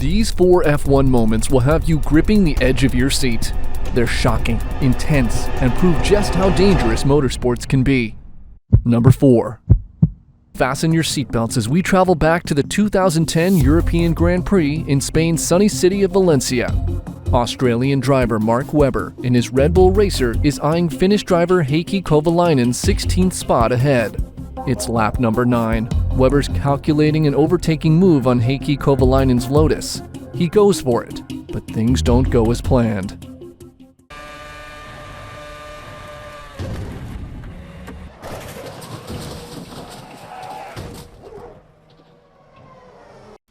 These 4 F1 moments will have you gripping the edge of your seat. They're shocking, intense, and prove just how dangerous motorsports can be. Number 4. Fasten your seatbelts as we travel back to the 2010 European Grand Prix in Spain's sunny city of Valencia. Australian driver Mark Webber in his Red Bull Racer is eyeing Finnish driver Heikki Kovalainen's 16th spot ahead. It's lap number 9. Webber's calculating an overtaking move on Heikki Kovalainen's Lotus. He goes for it, but things don't go as planned.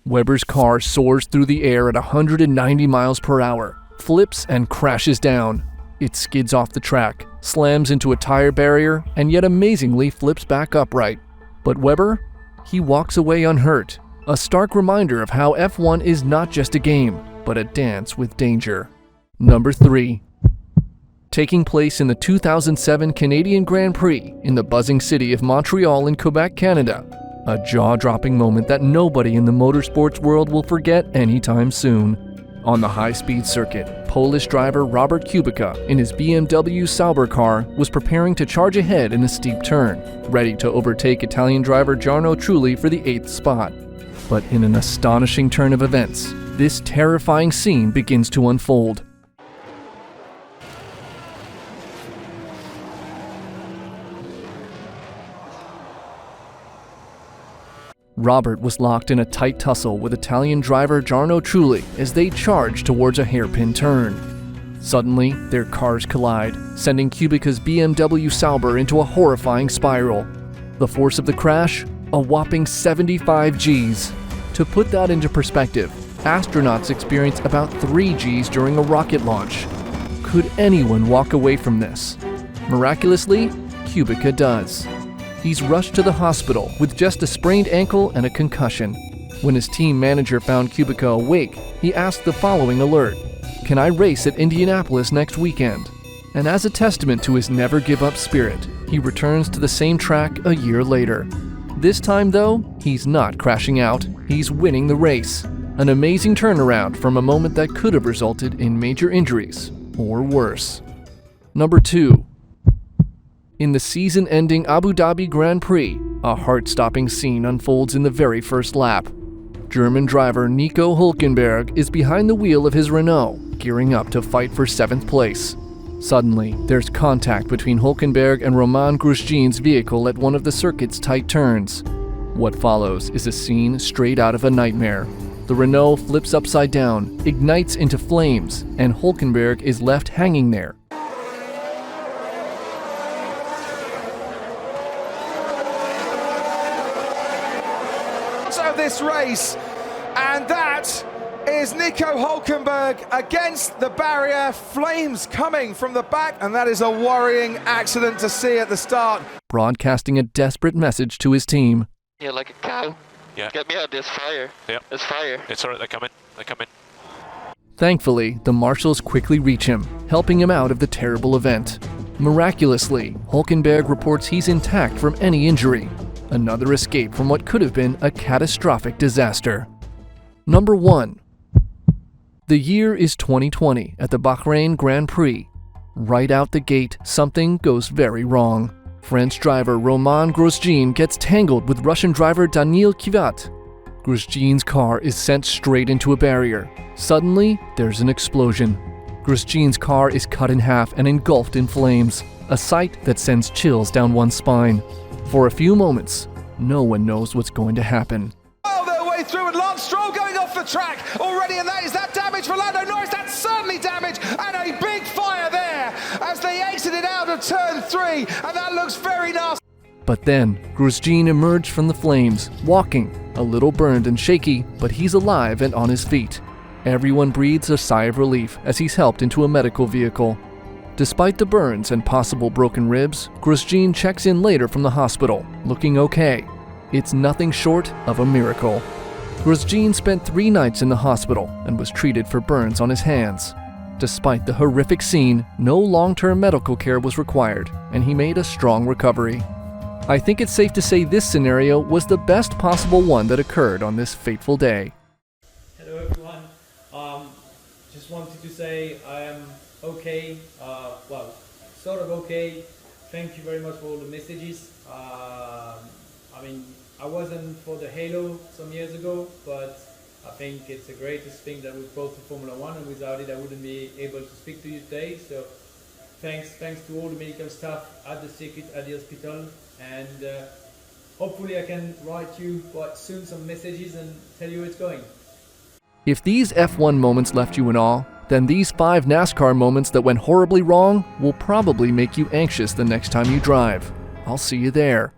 Webber's car soars through the air at 190 miles per hour, flips and crashes down. It skids off the track, slams into a tire barrier, and yet amazingly flips back upright. But Webber? He walks away unhurt, a stark reminder of how F1 is not just a game, but a dance with danger. Number 3. Taking place in the 2007 Canadian Grand Prix in the buzzing city of Montreal in Quebec, Canada. A jaw-dropping moment that nobody in the motorsports world will forget anytime soon. On the high-speed circuit, Polish driver Robert Kubica in his BMW Sauber car was preparing to charge ahead in a steep turn, ready to overtake Italian driver Jarno Trulli for the 8th spot. But in an astonishing turn of events, this terrifying scene begins to unfold. Robert was locked in a tight tussle with Italian driver Jarno Trulli as they charged towards a hairpin turn. Suddenly, their cars collide, sending Kubica's BMW Sauber into a horrifying spiral. The force of the crash? A whopping 75 Gs. To put that into perspective, astronauts experience about 3 Gs during a rocket launch. Could anyone walk away from this? Miraculously, Kubica does. He's rushed to the hospital with just a sprained ankle and a concussion. When his team manager found Kubica awake, he asked the following alert: "Can I race at Indianapolis next weekend?" And as a testament to his never-give-up spirit, he returns to the same track a year later. This time, though, he's not crashing out, he's winning the race. An amazing turnaround from a moment that could have resulted in major injuries, or worse. Number 2. In the season-ending Abu Dhabi Grand Prix, a heart-stopping scene unfolds in the very first lap. German driver Nico Hulkenberg is behind the wheel of his Renault, gearing up to fight for 7th place. Suddenly, there's contact between Hulkenberg and Romain Grosjean's vehicle at one of the circuit's tight turns. What follows is a scene straight out of a nightmare. The Renault flips upside down, ignites into flames, and Hulkenberg is left hanging there. Of this race, and that is Nico Hulkenberg against the barrier, flames coming from the back, and that is a worrying accident to see at the start. Broadcasting a desperate message to his team. Yeah, like a cow. Yeah. Get me out of this fire. Yeah. There's fire. It's alright, they're coming. They're coming. Thankfully, the marshals quickly reach him, helping him out of the terrible event. Miraculously, Hulkenberg reports he's intact from any injury. Another escape from what could have been a catastrophic disaster. Number 1. The year is 2020 at the Bahrain Grand Prix. Right out the gate, something goes very wrong. French driver Romain Grosjean gets tangled with Russian driver Daniil Kvyat. Grosjean's car is sent straight into a barrier. Suddenly, there's an explosion. Grosjean's car is cut in half and engulfed in flames, a sight that sends chills down one's spine. For a few moments, no one knows what's going to happen. Oh, their way through, and Lance Stroll going off the track already, and that is that damage for Lando Norris. That's certainly damage, and a big fire there as they exited out of turn 3, and that looks very nasty. But then, Grosjean emerged from the flames, walking, a little burned and shaky, but he's alive and on his feet. Everyone breathes a sigh of relief as he's helped into a medical vehicle. Despite the burns and possible broken ribs, Grosjean checks in later from the hospital, looking okay. It's nothing short of a miracle. Grosjean spent 3 nights in the hospital and was treated for burns on his hands. Despite the horrific scene, no long-term medical care was required, and he made a strong recovery. I think it's safe to say this scenario was the best possible one that occurred on this fateful day. Hello everyone. Just wanted to say I am okay. Well, sort of okay. Thank you very much for all the messages. I mean, I wasn't for the Halo some years ago, but I think it's the greatest thing that we've brought to Formula One, and without it I wouldn't be able to speak to you today. So thanks to all the medical staff at the circuit, at the hospital, and hopefully I can write you quite soon some messages and tell you how it's going. If these F1 moments left you in awe, then these 5 NASCAR moments that went horribly wrong will probably make you anxious the next time you drive. I'll see you there.